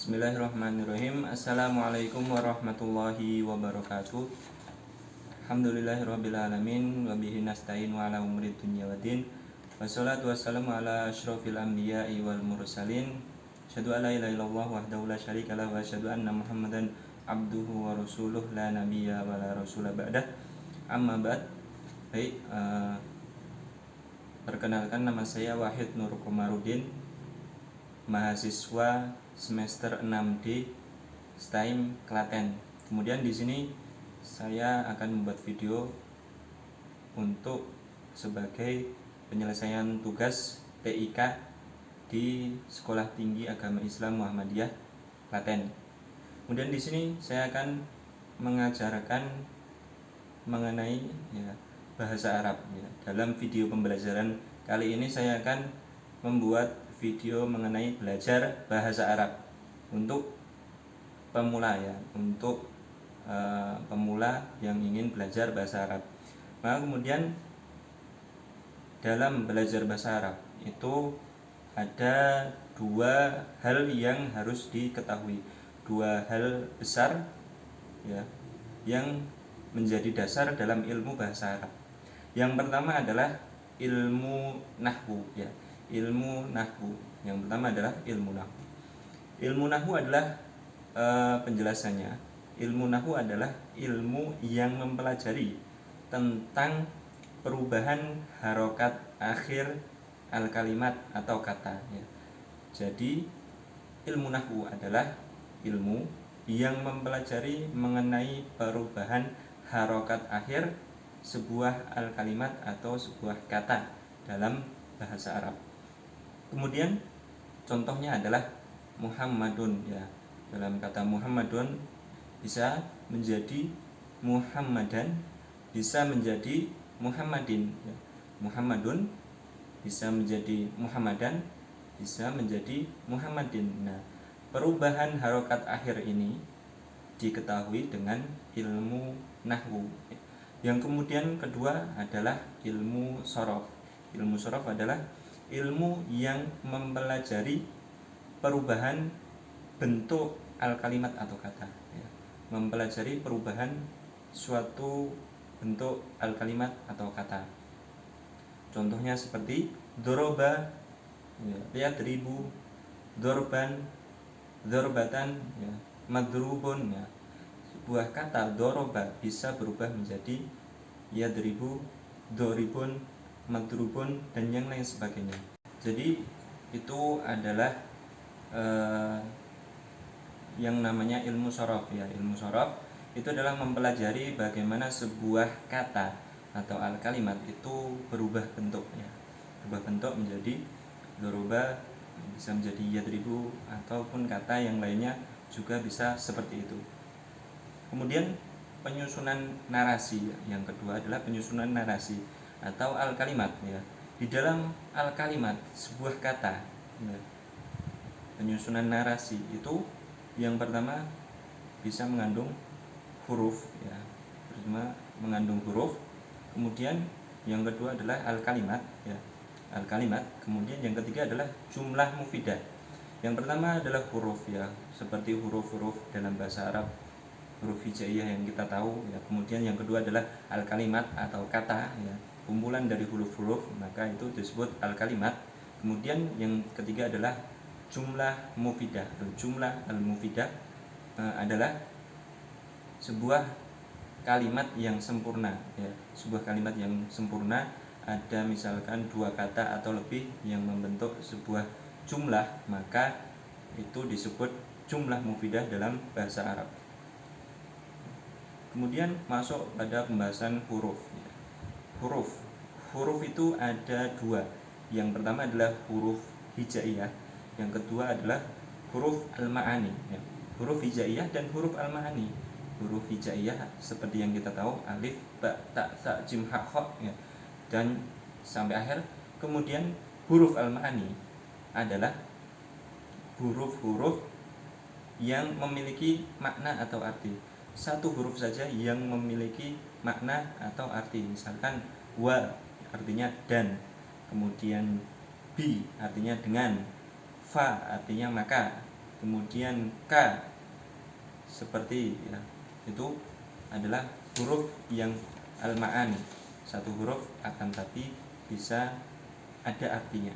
Bismillahirrahmanirrahim. Assalamualaikum warahmatullahi wabarakatuh. Alhamdulillahirabbil alamin wa bihi nasta'in wa ala umuri dunya waddin. Wassalatu wassalamu ala asyrofil anbiya'i wal mursalin. Asyhadu an la ilaha illallah wahdahu la syarika lahu wa asyhadu anna Muhammadan abduhu wa rasuluh la nabiyya wa la rasula ba'dah. Amma ba'd. Baik, perkenalkan, nama saya Wahid Nur Komarudin, mahasiswa semester 6D STAIM Klaten. Kemudian di sini saya akan membuat video untuk sebagai penyelesaian tugas TIK di Sekolah Tinggi Agama Islam Muhammadiyah Klaten. Kemudian di sini saya akan mengajarkan mengenai bahasa Arab. Dalam video pembelajaran kali ini saya akan membuat video mengenai belajar bahasa Arab untuk pemula, untuk pemula yang ingin belajar bahasa Arab. Maka kemudian dalam belajar bahasa Arab itu ada dua hal yang harus diketahui, dua hal besar yang menjadi dasar dalam ilmu bahasa Arab. Yang pertama adalah ilmu nahwu, ilmu nahwu. Yang pertama adalah ilmu nahwu. Ilmu nahwu adalah penjelasannya. Ilmu nahwu adalah ilmu yang mempelajari tentang perubahan harokat akhir al-kalimat atau kata. Jadi ilmu nahwu adalah ilmu yang mempelajari mengenai perubahan harokat akhir sebuah al-kalimat atau sebuah kata dalam bahasa Arab. Kemudian contohnya adalah Muhammadun, dalam kata Muhammadun bisa menjadi Muhammadan, bisa menjadi Muhammadin. Muhammadun bisa menjadi Muhammadan, bisa menjadi Muhammadin. Nah, perubahan harokat akhir ini diketahui dengan ilmu nahwu. Yang kemudian kedua adalah ilmu sorof. Ilmu sorof adalah ilmu yang mempelajari perubahan bentuk al-kalimat atau kata, mempelajari perubahan suatu bentuk al-kalimat atau kata. Contohnya seperti doroba, yadribu, dorban, dorbatan, madrubun. Sebuah kata doroba bisa berubah menjadi yadribu, doribun, madrubun, dan yang lain sebagainya. Jadi itu adalah yang namanya ilmu sorof. Ilmu sorof itu adalah mempelajari bagaimana sebuah kata atau al-kalimat itu berubah bentuk, berubah bentuk menjadi doroba, bisa menjadi yadribu, ataupun kata yang lainnya juga bisa seperti itu. Kemudian penyusunan narasi, yang kedua adalah penyusunan narasi atau al-kalimat. Di dalam al-kalimat sebuah kata, penyusunan narasi itu yang pertama bisa mengandung huruf, mengandung huruf. Kemudian yang kedua adalah al-kalimat, al-kalimat. Kemudian yang ketiga adalah jumlah mufidah. Yang pertama adalah huruf, seperti huruf-huruf dalam bahasa Arab, huruf hijaiyah yang kita tahu. Kemudian yang kedua adalah al-kalimat atau kata, kumpulan dari huruf-huruf, maka itu disebut al-kalimat. Kemudian yang ketiga adalah jumlah mufidah. Jumlah al-mufidah adalah sebuah kalimat yang sempurna, sebuah kalimat yang sempurna. Ada misalkan dua kata atau lebih yang membentuk sebuah jumlah, maka itu disebut jumlah mufidah dalam bahasa Arab. Kemudian masuk pada pembahasan huruf. Huruf itu ada dua. Yang pertama adalah huruf hijaiyah, yang kedua adalah huruf al-ma'ani. Huruf hijaiyah dan huruf al-ma'ani. Huruf hijaiyah seperti yang kita tahu, alif, ba, ta, sa, jim, ha, kha, dan sampai akhir. Kemudian huruf al-ma'ani adalah huruf-huruf yang memiliki makna atau arti. Satu huruf saja yang memiliki makna atau arti. Misalkan wa artinya dan, kemudian bi artinya dengan, fa artinya maka, kemudian K seperti ya, itu adalah huruf yang al-ma'ani, satu huruf akan tapi bisa ada artinya.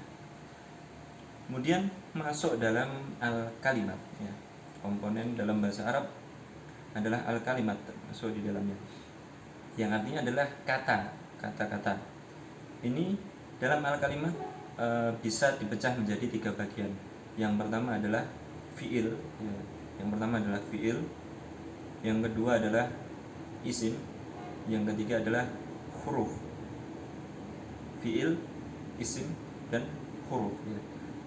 Kemudian masuk dalam al-kalimat ya. Komponen dalam bahasa Arab adalah al-kalimat, masuk di dalamnya, yang artinya adalah kata-kata. Ini dalam al-kalimat bisa dipecah menjadi 3 bagian. Yang pertama adalah fiil ya. Yang pertama adalah fiil, yang kedua adalah isim, yang ketiga adalah huruf. Fiil, isim, dan huruf ya.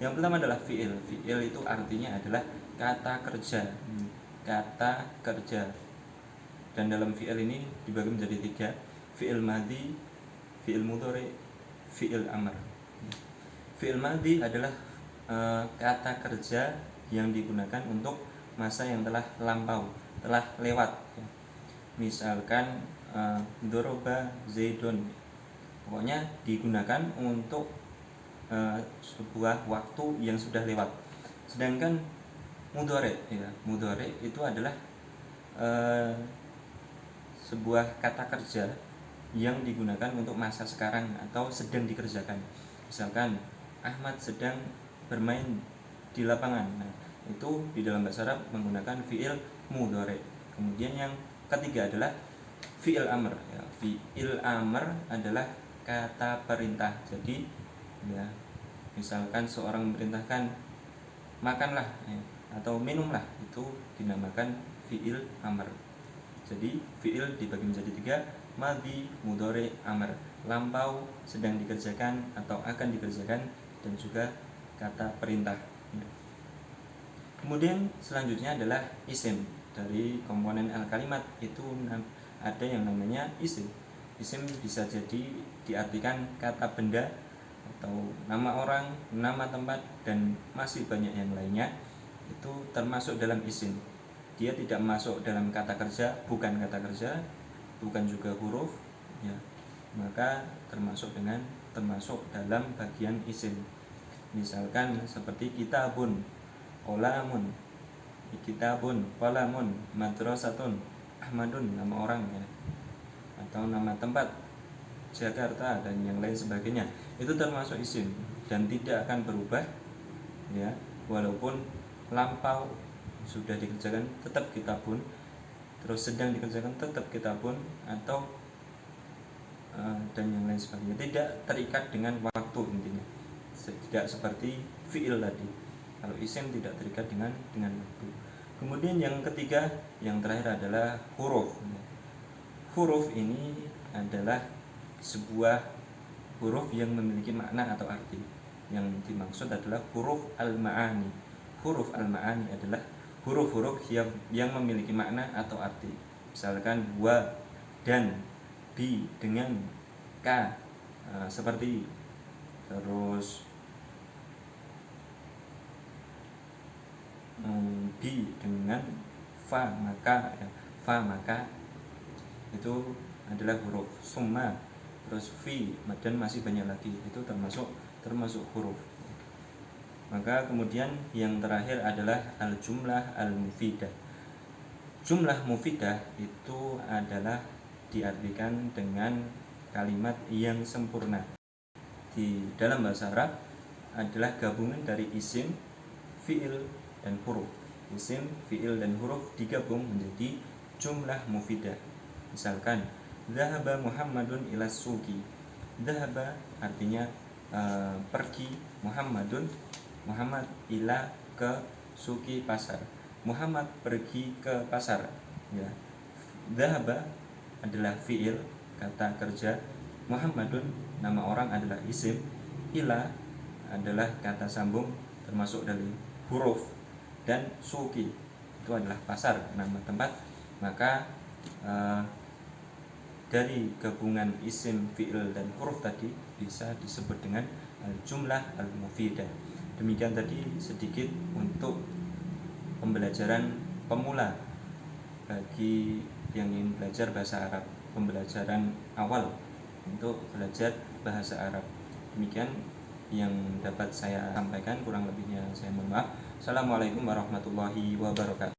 Yang pertama adalah fiil. Fiil itu artinya adalah kata kerja. Kata kerja. Dan dalam fiil ini dibagi menjadi 3, fiil madhi, fiil mudhari, fiil amr. Fiil madhi adalah kata kerja yang digunakan untuk masa yang telah lampau, telah lewat ya. Misalkan doroba zaidun, pokoknya digunakan untuk sebuah waktu yang sudah lewat. Sedangkan mudhari ya, mudhari itu adalah sebuah kata kerja yang digunakan untuk masa sekarang atau sedang dikerjakan. Misalkan Ahmad sedang bermain di lapangan. Nah, itu di dalam bahasa Arab menggunakan fiil mudhari. Kemudian yang ketiga adalah fiil amr ya. Fiil amr adalah kata perintah. Jadi ya, misalkan seorang memerintahkan makanlah ya, atau minumlah, itu dinamakan fiil amr. Jadi fiil dibagi menjadi 3, madhi, mudhari, amr, lampau, sedang dikerjakan atau akan dikerjakan, dan juga kata perintah. Kemudian selanjutnya adalah isim. Dari komponen al-kalimat itu ada yang namanya isim. Isim bisa jadi diartikan kata benda atau nama orang, nama tempat, dan masih banyak yang lainnya. Itu termasuk dalam isim. Dia tidak masuk dalam kata kerja, bukan kata kerja, bukan juga huruf ya. Maka termasuk dalam bagian isim. Misalkan seperti kitabun, qolamun, kitabun, qolamun, madrasatun, Ahmadun, nama orang ya, atau nama tempat Jakarta dan yang lain sebagainya. Itu termasuk isim dan tidak akan berubah ya, walaupun lampau sudah dikerjakan tetap kitabun, terus sedang dikerjakan tetap kitabun, atau dan yang lain sebagainya. Tidak terikat dengan waktu intinya. Tidak seperti fiil tadi. Kalau isim tidak terikat dengan waktu. Kemudian yang ketiga, yang terakhir adalah huruf. Huruf ini adalah sebuah huruf yang memiliki makna atau arti. Yang dimaksud adalah huruf al-ma'ani. Huruf al-ma'ani adalah huruf-huruf yang memiliki makna atau arti. Misalkan wa, dan, bi dengan ka, seperti, terus bi dengan fa maka ya, fa maka, itu adalah huruf. Summa, terus fi, dan masih banyak lagi, itu termasuk huruf. Maka kemudian yang terakhir adalah al-jumlah al-mufidah. Jumlah mufidah itu adalah diartikan dengan kalimat yang sempurna. Di dalam bahasa Arab adalah gabungan dari isim, fiil, dan huruf. Isim, fiil, dan huruf digabung menjadi jumlah mufidah. Misalkan dhahaba Muhammadun ila suqi. Dhahaba artinya pergi, Muhammad ila ke suki, pasar. Muhammad pergi ke pasar ya. Dhahaba adalah fiil, kata kerja. Muhammadun, nama orang, adalah isim. Ila adalah kata sambung termasuk dari huruf. Dan suki itu adalah pasar, nama tempat. Maka dari gabungan isim, fiil, dan huruf tadi bisa disebut dengan jumlah al-mufidah. Demikian tadi sedikit untuk pembelajaran pemula bagi yang ingin belajar bahasa Arab, pembelajaran awal untuk belajar bahasa Arab. Demikian yang dapat saya sampaikan, kurang lebihnya saya mohon maaf. Assalamualaikum warahmatullahi wabarakatuh.